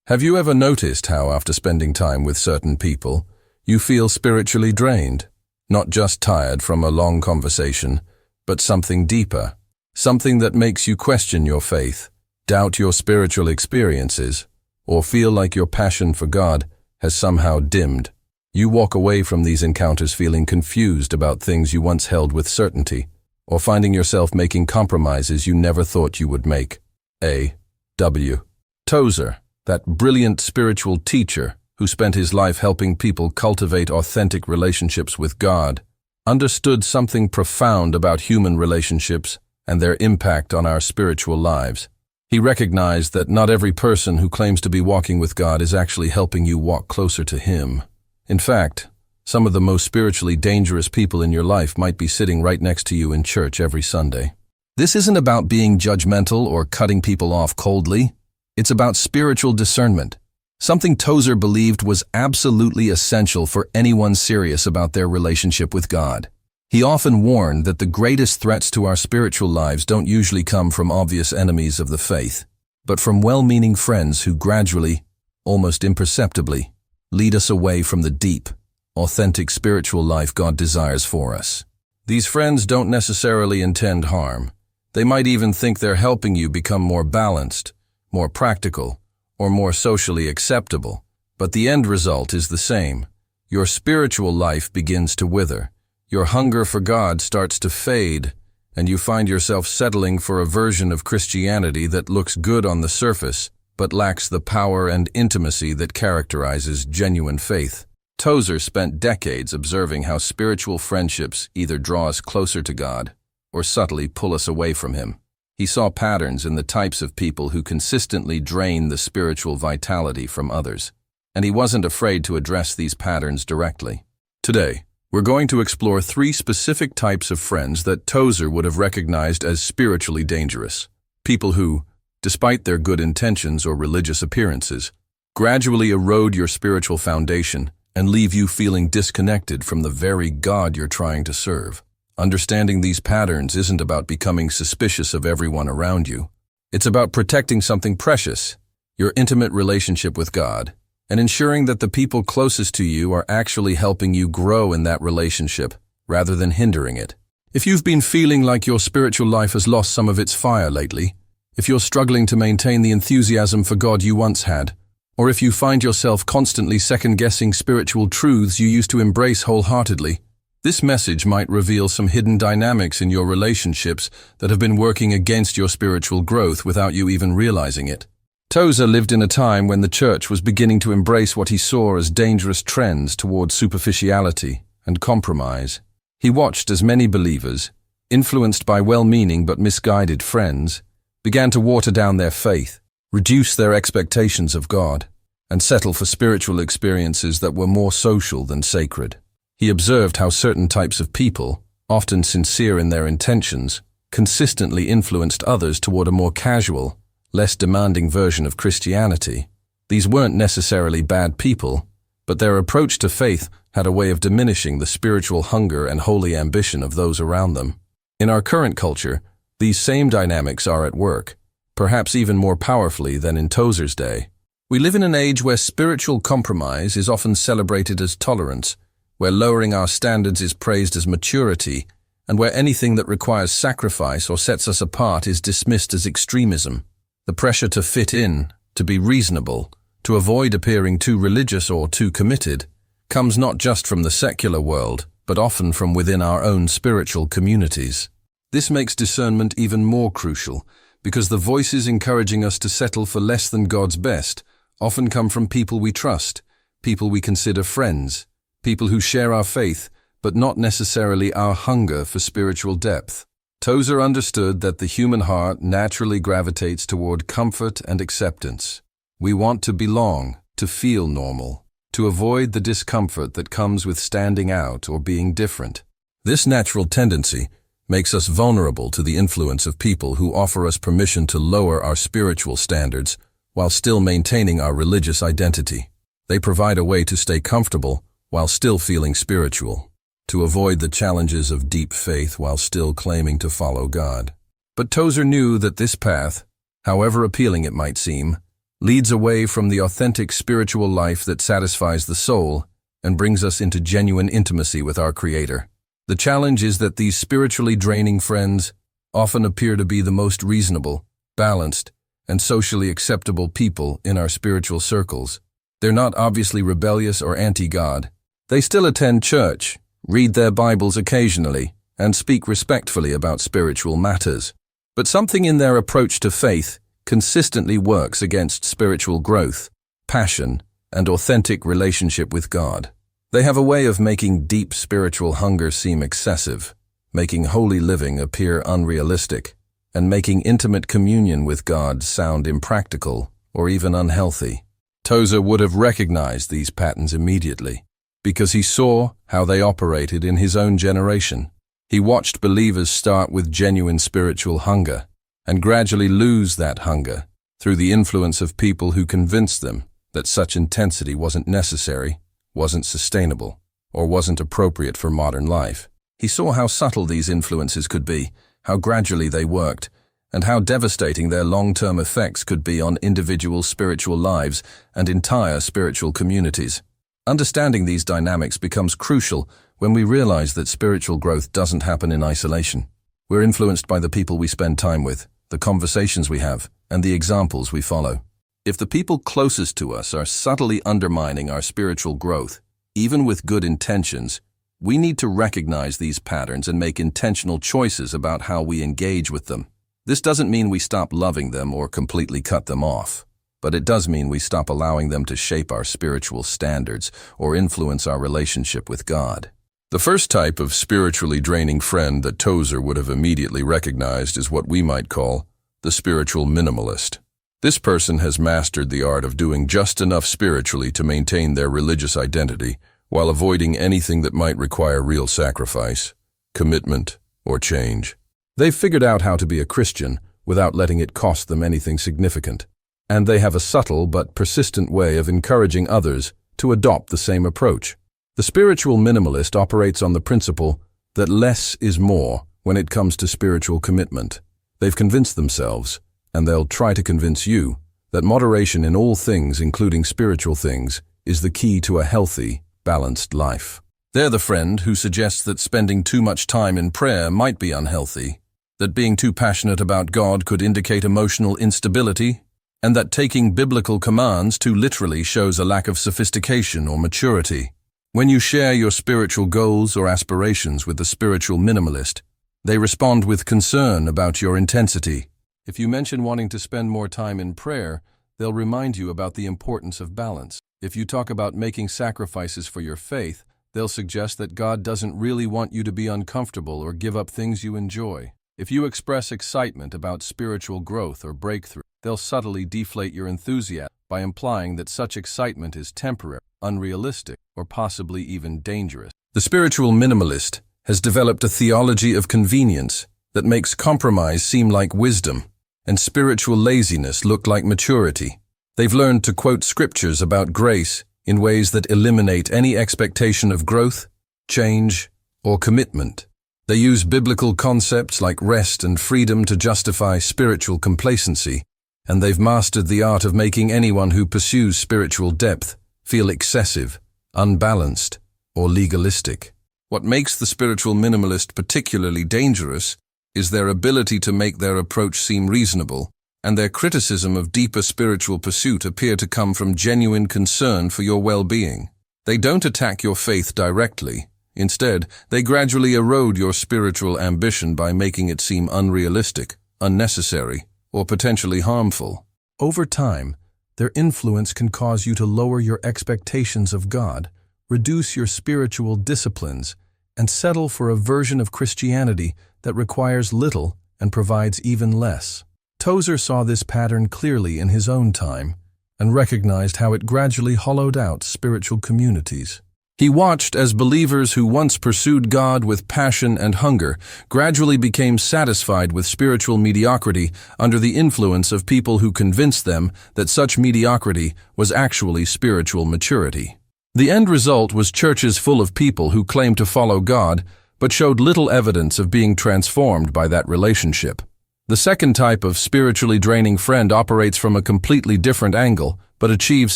Have you ever noticed how after spending time with certain people, you feel spiritually drained? Not just tired from a long conversation, but something deeper. Something that makes you question your faith, doubt your spiritual experiences, or feel like your passion for God has somehow dimmed. You walk away from these encounters feeling confused about things you once held with certainty, or finding yourself making compromises you never thought you would make. A.W. Tozer, that brilliant spiritual teacher who spent his life helping people cultivate authentic relationships with God, understood something profound about human relationships and their impact on our spiritual lives. He recognized that not every person who claims to be walking with God is actually helping you walk closer to Him. In fact, some of the most spiritually dangerous people in your life might be sitting right next to you in church every Sunday. This isn't about being judgmental or cutting people off coldly. It's about spiritual discernment, something Tozer believed was absolutely essential for anyone serious about their relationship with God. He often warned that the greatest threats to our spiritual lives don't usually come from obvious enemies of the faith, but from well-meaning friends who gradually, almost imperceptibly, lead us away from the deep, authentic spiritual life God desires for us. These friends don't necessarily intend harm. They might even think they're helping you become more balanced, more practical, or more socially acceptable. But the end result is the same. Your spiritual life begins to wither. Your hunger for God starts to fade, and you find yourself settling for a version of Christianity that looks good on the surface, but lacks the power and intimacy that characterizes genuine faith. Tozer spent decades observing how spiritual friendships either draw us closer to God or subtly pull us away from Him. He saw patterns in the types of people who consistently drain the spiritual vitality from others, and he wasn't afraid to address these patterns directly. Today, we're going to explore 3 specific types of friends that Tozer would have recognized as spiritually dangerous. People who, despite their good intentions or religious appearances, gradually erode your spiritual foundation and leave you feeling disconnected from the very God you're trying to serve. Understanding these patterns isn't about becoming suspicious of everyone around you. It's about protecting something precious, your intimate relationship with God, and ensuring that the people closest to you are actually helping you grow in that relationship, rather than hindering it. If you've been feeling like your spiritual life has lost some of its fire lately, if you're struggling to maintain the enthusiasm for God you once had, or if you find yourself constantly second-guessing spiritual truths you used to embrace wholeheartedly, this message might reveal some hidden dynamics in your relationships that have been working against your spiritual growth without you even realizing it. Tozer lived in a time when the church was beginning to embrace what he saw as dangerous trends toward superficiality and compromise. He watched as many believers, influenced by well-meaning but misguided friends, began to water down their faith, reduce their expectations of God, and settle for spiritual experiences that were more social than sacred. He observed how certain types of people, often sincere in their intentions, consistently influenced others toward a more casual, less demanding version of Christianity. These weren't necessarily bad people, but their approach to faith had a way of diminishing the spiritual hunger and holy ambition of those around them. In our current culture, these same dynamics are at work, perhaps even more powerfully than in Tozer's day. We live in an age where spiritual compromise is often celebrated as tolerance, where lowering our standards is praised as maturity, and where anything that requires sacrifice or sets us apart is dismissed as extremism. The pressure to fit in, to be reasonable, to avoid appearing too religious or too committed, comes not just from the secular world, but often from within our own spiritual communities. This makes discernment even more crucial, because the voices encouraging us to settle for less than God's best often come from people we trust, people we consider friends, people who share our faith, but not necessarily our hunger for spiritual depth. Tozer understood that the human heart naturally gravitates toward comfort and acceptance. We want to belong, to feel normal, to avoid the discomfort that comes with standing out or being different. This natural tendency makes us vulnerable to the influence of people who offer us permission to lower our spiritual standards while still maintaining our religious identity. They provide a way to stay comfortable while still feeling spiritual, to avoid the challenges of deep faith while still claiming to follow God. But Tozer knew that this path, however appealing it might seem, leads away from the authentic spiritual life that satisfies the soul and brings us into genuine intimacy with our Creator. The challenge is that these spiritually draining friends often appear to be the most reasonable, balanced, and socially acceptable people in our spiritual circles. They're not obviously rebellious or anti-God. They still attend church, read their Bibles occasionally, and speak respectfully about spiritual matters. But something in their approach to faith consistently works against spiritual growth, passion, and authentic relationship with God. They have a way of making deep spiritual hunger seem excessive, making holy living appear unrealistic, and making intimate communion with God sound impractical or even unhealthy. TOZER would have recognized these patterns immediately, because he saw how they operated in his own generation. He watched believers start with genuine spiritual hunger and gradually lose that hunger through the influence of people who convinced them that such intensity wasn't necessary, wasn't sustainable, or wasn't appropriate for modern life. He saw how subtle these influences could be, how gradually they worked, and how devastating their long-term effects could be on individual spiritual lives and entire spiritual communities. Understanding these dynamics becomes crucial when we realize that spiritual growth doesn't happen in isolation. We're influenced by the people we spend time with, the conversations we have, and the examples we follow. If the people closest to us are subtly undermining our spiritual growth, even with good intentions, we need to recognize these patterns and make intentional choices about how we engage with them. This doesn't mean we stop loving them or completely cut them off, but it does mean we stop allowing them to shape our spiritual standards or influence our relationship with God. The first type of spiritually draining friend that TOZER would have immediately recognized is what we might call the spiritual minimalist. This person has mastered the art of doing just enough spiritually to maintain their religious identity while avoiding anything that might require real sacrifice, commitment, or change. They've figured out how to be a Christian without letting it cost them anything significant, and they have a subtle but persistent way of encouraging others to adopt the same approach. The spiritual minimalist operates on the principle that less is more when it comes to spiritual commitment. They've convinced themselves, and they'll try to convince you, that moderation in all things, including spiritual things, is the key to a healthy, balanced life. They're the friend who suggests that spending too much time in prayer might be unhealthy, that being too passionate about God could indicate emotional instability, and that taking biblical commands too literally shows a lack of sophistication or maturity. When you share your spiritual goals or aspirations with the spiritual minimalist, they respond with concern about your intensity. If you mention wanting to spend more time in prayer, they'll remind you about the importance of balance. If you talk about making sacrifices for your faith, they'll suggest that God doesn't really want you to be uncomfortable or give up things you enjoy. If you express excitement about spiritual growth or breakthrough, they'll subtly deflate your enthusiasm by implying that such excitement is temporary, unrealistic, or possibly even dangerous. The spiritual minimalist has developed a theology of convenience that makes compromise seem like wisdom and spiritual laziness look like maturity. They've learned to quote scriptures about grace in ways that eliminate any expectation of growth, change, or commitment. They use biblical concepts like rest and freedom to justify spiritual complacency, and they've mastered the art of making anyone who pursues spiritual depth feel excessive, unbalanced, or legalistic. What makes the spiritual minimalist particularly dangerous is their ability to make their approach seem reasonable, and their criticism of deeper spiritual pursuit appear to come from genuine concern for your well-being. They don't attack your faith directly. Instead, they gradually erode your spiritual ambition by making it seem unrealistic, unnecessary, or potentially harmful. Over time, their influence can cause you to lower your expectations of God, reduce your spiritual disciplines, and settle for a version of Christianity that requires little and provides even less. TOZER saw this pattern clearly in his own time and recognized how it gradually hollowed out spiritual communities. He watched as believers who once pursued God with passion and hunger gradually became satisfied with spiritual mediocrity under the influence of people who convinced them that such mediocrity was actually spiritual maturity. The end result was churches full of people who claimed to follow God but showed little evidence of being transformed by that relationship. The second type of spiritually draining friend operates from a completely different angle, but achieves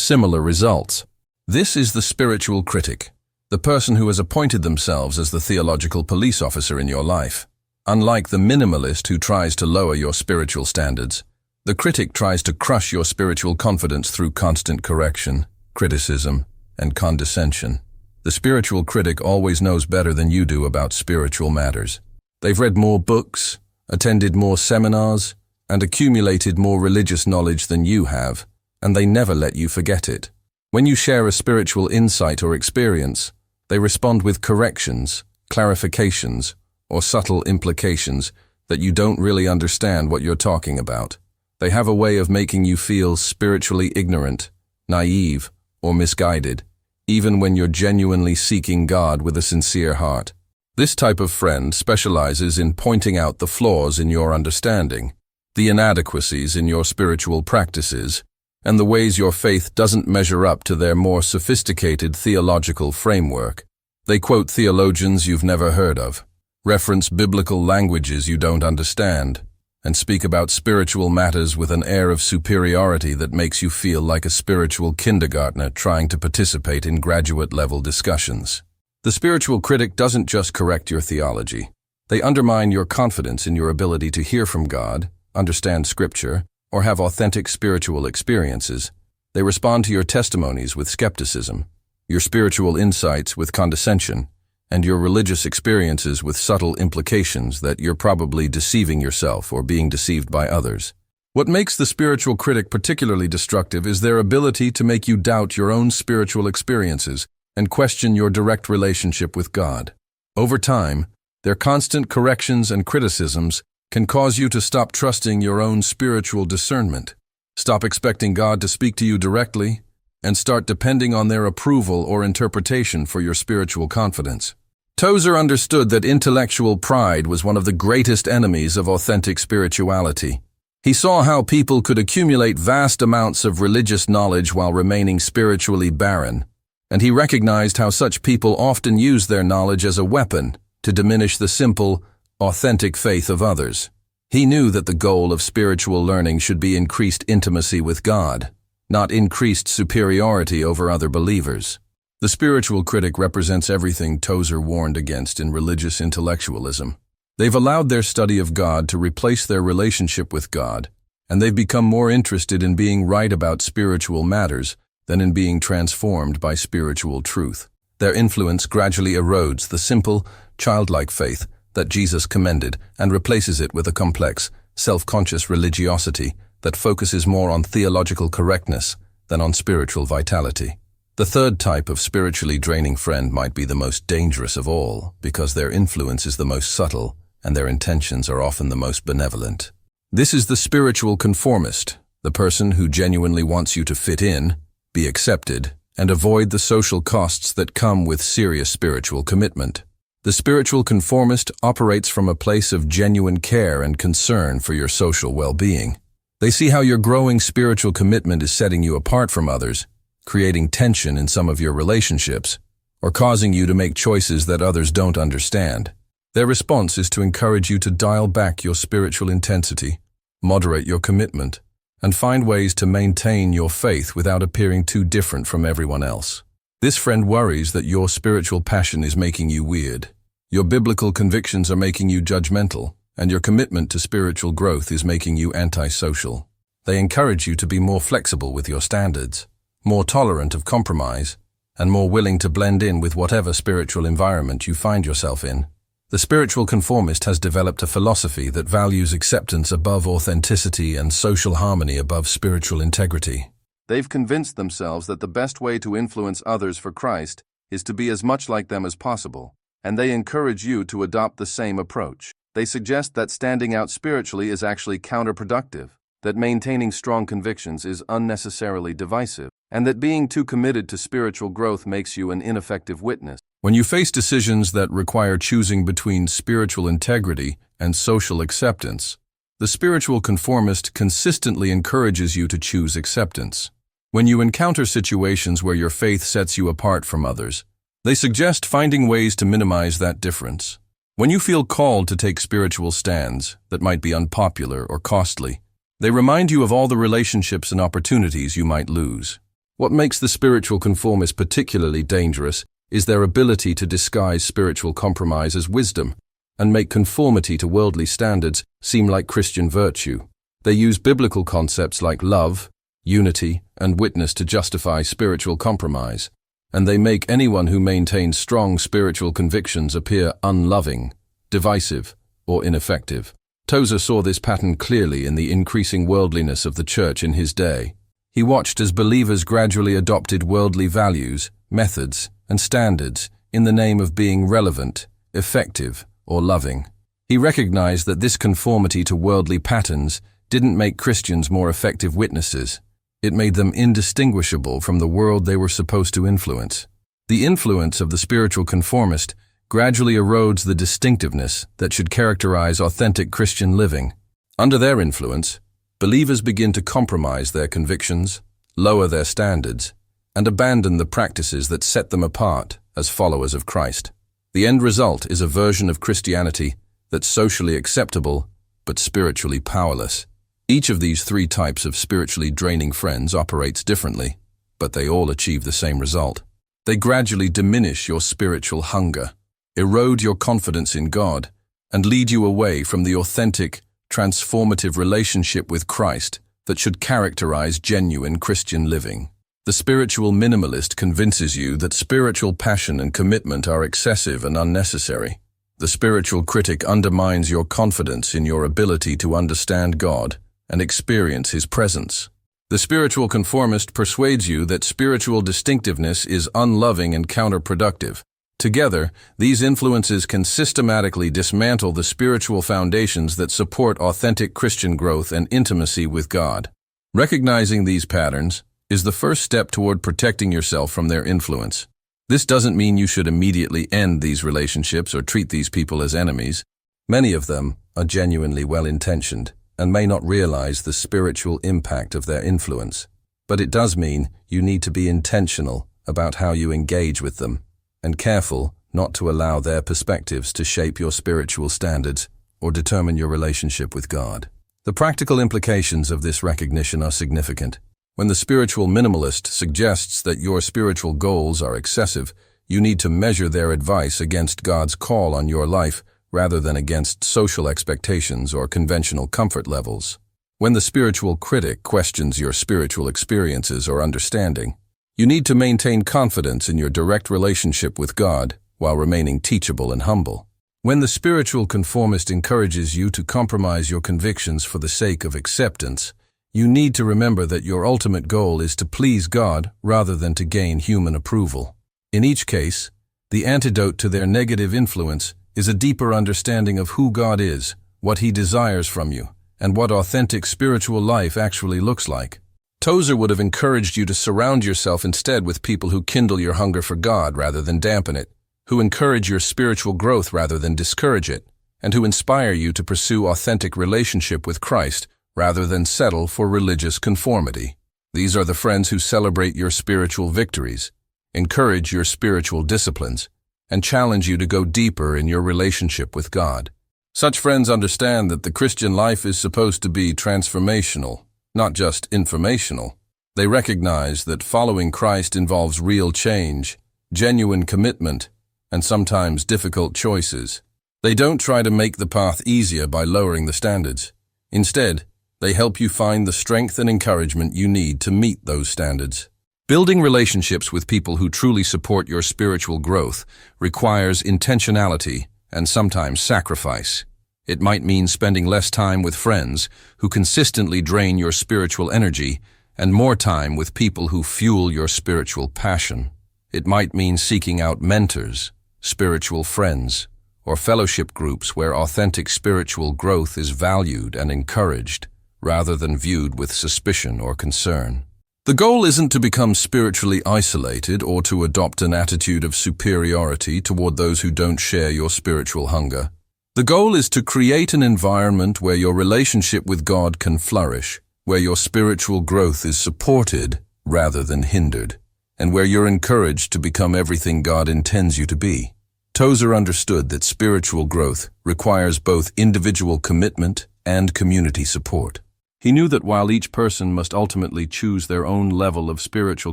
similar results. This is the spiritual critic, the person who has appointed themselves as the theological police officer in your life. Unlike the minimalist who tries to lower your spiritual standards, the critic tries to crush your spiritual confidence through constant correction, criticism, and condescension. The spiritual critic always knows better than you do about spiritual matters. They've read more books, attended more seminars, and accumulated more religious knowledge than you have, and they never let you forget it. When you share a spiritual insight or experience, they respond with corrections, clarifications, or subtle implications that you don't really understand what you're talking about. They have a way of making you feel spiritually ignorant, naive, or misguided, even when you're genuinely seeking God with a sincere heart. This type of friend specializes in pointing out the flaws in your understanding, the inadequacies in your spiritual practices, and the ways your faith doesn't measure up to their more sophisticated theological framework. They quote theologians you've never heard of, reference biblical languages you don't understand, and speak about spiritual matters with an air of superiority that makes you feel like a spiritual kindergartner trying to participate in graduate-level discussions. The spiritual critic doesn't just correct your theology. They undermine your confidence in your ability to hear from God, understand Scripture, or have authentic spiritual experiences. They respond to your testimonies with skepticism, your spiritual insights with condescension, and your religious experiences with subtle implications that you're probably deceiving yourself or being deceived by others. What makes the spiritual critic particularly destructive is their ability to make you doubt your own spiritual experiences and question your direct relationship with God. Over time, their constant corrections and criticisms can cause you to stop trusting your own spiritual discernment, stop expecting God to speak to you directly, and start depending on their approval or interpretation for your spiritual confidence. Tozer understood that intellectual pride was one of the greatest enemies of authentic spirituality. He saw how people could accumulate vast amounts of religious knowledge while remaining spiritually barren, and he recognized how such people often use their knowledge as a weapon to diminish the simple, authentic faith of others. He knew that the goal of spiritual learning should be increased intimacy with God, not increased superiority over other believers. The spiritual critic represents everything Tozer warned against in religious intellectualism. They've allowed their study of God to replace their relationship with God, and they've become more interested in being right about spiritual matters than in being transformed by spiritual truth. Their influence gradually erodes the simple, childlike faith that Jesus commended and replaces it with a complex, self-conscious religiosity that focuses more on theological correctness than on spiritual vitality. The third type of spiritually draining friend might be the most dangerous of all because their influence is the most subtle and their intentions are often the most benevolent. This is the spiritual conformist, the person who genuinely wants you to fit in, be accepted, and avoid the social costs that come with serious spiritual commitment. The spiritual conformist operates from a place of genuine care and concern for your social well-being. They see how your growing spiritual commitment is setting you apart from others, creating tension in some of your relationships, or causing you to make choices that others don't understand. Their response is to encourage you to dial back your spiritual intensity, moderate your commitment, and find ways to maintain your faith without appearing too different from everyone else. This friend worries that your spiritual passion is making you weird, your biblical convictions are making you judgmental, and your commitment to spiritual growth is making you antisocial. They encourage you to be more flexible with your standards, more tolerant of compromise, and more willing to blend in with whatever spiritual environment you find yourself in. The spiritual conformist has developed a philosophy that values acceptance above authenticity and social harmony above spiritual integrity. They've convinced themselves that the best way to influence others for Christ is to be as much like them as possible, and they encourage you to adopt the same approach. They suggest that standing out spiritually is actually counterproductive, that maintaining strong convictions is unnecessarily divisive, and that being too committed to spiritual growth makes you an ineffective witness. When you face decisions that require choosing between spiritual integrity and social acceptance, the spiritual conformist consistently encourages you to choose acceptance. When you encounter situations where your faith sets you apart from others, they suggest finding ways to minimize that difference. When you feel called to take spiritual stands that might be unpopular or costly, they remind you of all the relationships and opportunities you might lose. What makes the spiritual conformist particularly dangerous is their ability to disguise spiritual compromise as wisdom and make conformity to worldly standards seem like Christian virtue. They use biblical concepts like love, unity, and witness to justify spiritual compromise, and they make anyone who maintains strong spiritual convictions appear unloving, divisive, or ineffective. Tozer saw this pattern clearly in the increasing worldliness of the church in his day. He watched as believers gradually adopted worldly values, methods, and standards in the name of being relevant, effective, or loving. He recognized that this conformity to worldly patterns didn't make Christians more effective witnesses. It made them indistinguishable from the world they were supposed to influence. The influence of the spiritual conformist gradually erodes the distinctiveness that should characterize authentic Christian living. Under their influence, believers begin to compromise their convictions, lower their standards, and abandon the practices that set them apart as followers of Christ. The end result is a version of Christianity that's socially acceptable but spiritually powerless. Each of these three types of spiritually draining friends operates differently, but they all achieve the same result. They gradually diminish your spiritual hunger, erode your confidence in God, and lead you away from the authentic, transformative relationship with Christ that should characterize genuine Christian living. The spiritual minimalist convinces you that spiritual passion and commitment are excessive and unnecessary. The spiritual critic undermines your confidence in your ability to understand God and experience His presence. The spiritual conformist persuades you that spiritual distinctiveness is unloving and counterproductive. Together, these influences can systematically dismantle the spiritual foundations that support authentic Christian growth and intimacy with God. Recognizing these patterns is the first step toward protecting yourself from their influence. This doesn't mean you should immediately end these relationships or treat these people as enemies. Many of them are genuinely well-intentioned and may not realize the spiritual impact of their influence. But it does mean you need to be intentional about how you engage with them and careful not to allow their perspectives to shape your spiritual standards or determine your relationship with God. The practical implications of this recognition are significant. When the spiritual minimalist suggests that your spiritual goals are excessive, you need to measure their advice against God's call on your life rather than against social expectations or conventional comfort levels. When the spiritual critic questions your spiritual experiences or understanding, you need to maintain confidence in your direct relationship with God while remaining teachable and humble. When the spiritual conformist encourages you to compromise your convictions for the sake of acceptance, you need to remember that your ultimate goal is to please God rather than to gain human approval. In each case, the antidote to their negative influence is a deeper understanding of who God is, what He desires from you, and what authentic spiritual life actually looks like. Tozer would have encouraged you to surround yourself instead with people who kindle your hunger for God rather than dampen it, who encourage your spiritual growth rather than discourage it, and who inspire you to pursue authentic relationship with Christ rather than settle for religious conformity. These are the friends who celebrate your spiritual victories, encourage your spiritual disciplines, and challenge you to go deeper in your relationship with God. Such friends understand that the Christian life is supposed to be transformational, not just informational. They recognize that following Christ involves real change, genuine commitment, and sometimes difficult choices. They don't try to make the path easier by lowering the standards. Instead, they help you find the strength and encouragement you need to meet those standards. Building relationships with people who truly support your spiritual growth requires intentionality and sometimes sacrifice. It might mean spending less time with friends who consistently drain your spiritual energy and more time with people who fuel your spiritual passion. It might mean seeking out mentors, spiritual friends, or fellowship groups where authentic spiritual growth is valued and encouraged, rather than viewed with suspicion or concern. The goal isn't to become spiritually isolated or to adopt an attitude of superiority toward those who don't share your spiritual hunger. The goal is to create an environment where your relationship with God can flourish, where your spiritual growth is supported rather than hindered, and where you're encouraged to become everything God intends you to be. Tozer understood that spiritual growth requires both individual commitment and community support. He knew that while each person must ultimately choose their own level of spiritual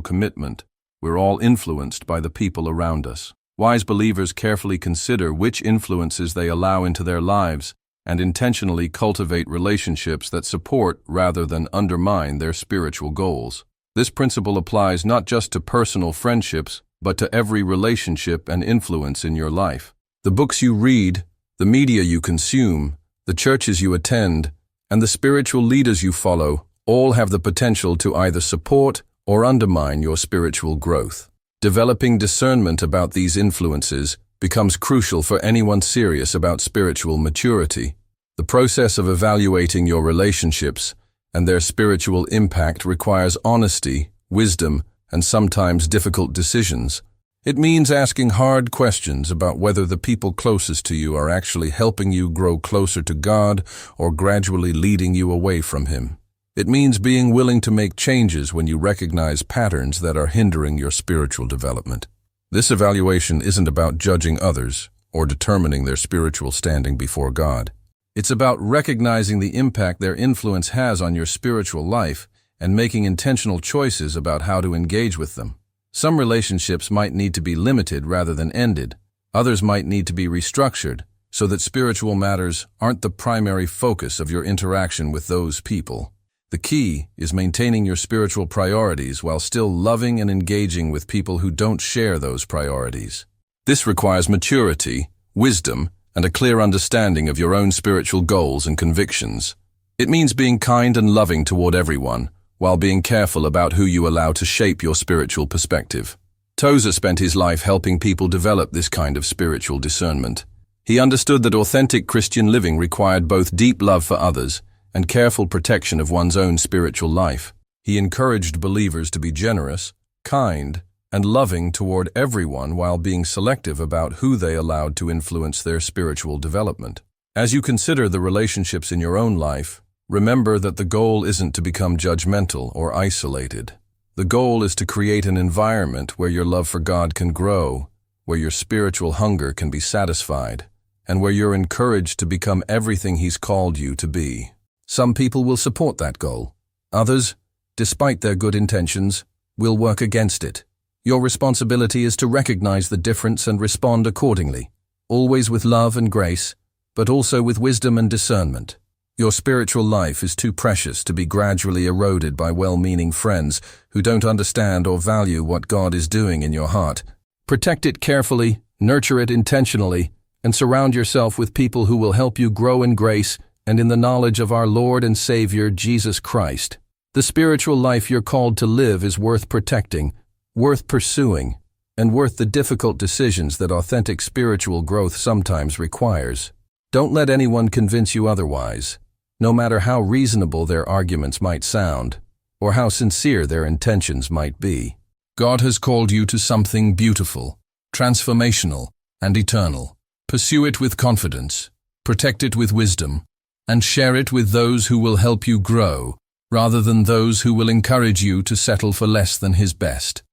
commitment, we're all influenced by the people around us. Wise believers carefully consider which influences they allow into their lives and intentionally cultivate relationships that support rather than undermine their spiritual goals. This principle applies not just to personal friendships, but to every relationship and influence in your life. The books you read, the media you consume, the churches you attend, and the spiritual leaders you follow all have the potential to either support or undermine your spiritual growth. Developing discernment about these influences becomes crucial for anyone serious about spiritual maturity. The process of evaluating your relationships and their spiritual impact requires honesty, wisdom, and sometimes difficult decisions. It means asking hard questions about whether the people closest to you are actually helping you grow closer to God or gradually leading you away from Him. It means being willing to make changes when you recognize patterns that are hindering your spiritual development. This evaluation isn't about judging others or determining their spiritual standing before God. It's about recognizing the impact their influence has on your spiritual life and making intentional choices about how to engage with them. Some relationships might need to be limited rather than ended. Others might need to be restructured so that spiritual matters aren't the primary focus of your interaction with those people. The key is maintaining your spiritual priorities while still loving and engaging with people who don't share those priorities. This requires maturity, wisdom, and a clear understanding of your own spiritual goals and convictions. It means being kind and loving toward everyone, while being careful about who you allow to shape your spiritual perspective. Tozer spent his life helping people develop this kind of spiritual discernment. He understood that authentic Christian living required both deep love for others and careful protection of one's own spiritual life. He encouraged believers to be generous, kind, and loving toward everyone while being selective about who they allowed to influence their spiritual development. As you consider the relationships in your own life, remember that the goal isn't to become judgmental or isolated. The goal is to create an environment where your love for God can grow, where your spiritual hunger can be satisfied, and where you're encouraged to become everything He's called you to be. Some people will support that goal. Others, despite their good intentions, will work against it. Your responsibility is to recognize the difference and respond accordingly, always with love and grace, but also with wisdom and discernment. Your spiritual life is too precious to be gradually eroded by well-meaning friends who don't understand or value what God is doing in your heart. Protect it carefully, nurture it intentionally, and surround yourself with people who will help you grow in grace and in the knowledge of our Lord and Savior, Jesus Christ. The spiritual life you're called to live is worth protecting, worth pursuing, and worth the difficult decisions that authentic spiritual growth sometimes requires. Don't let anyone convince you otherwise, no matter how reasonable their arguments might sound, or how sincere their intentions might be. God has called you to something beautiful, transformational, and eternal. Pursue it with confidence, protect it with wisdom, and share it with those who will help you grow, rather than those who will encourage you to settle for less than His best.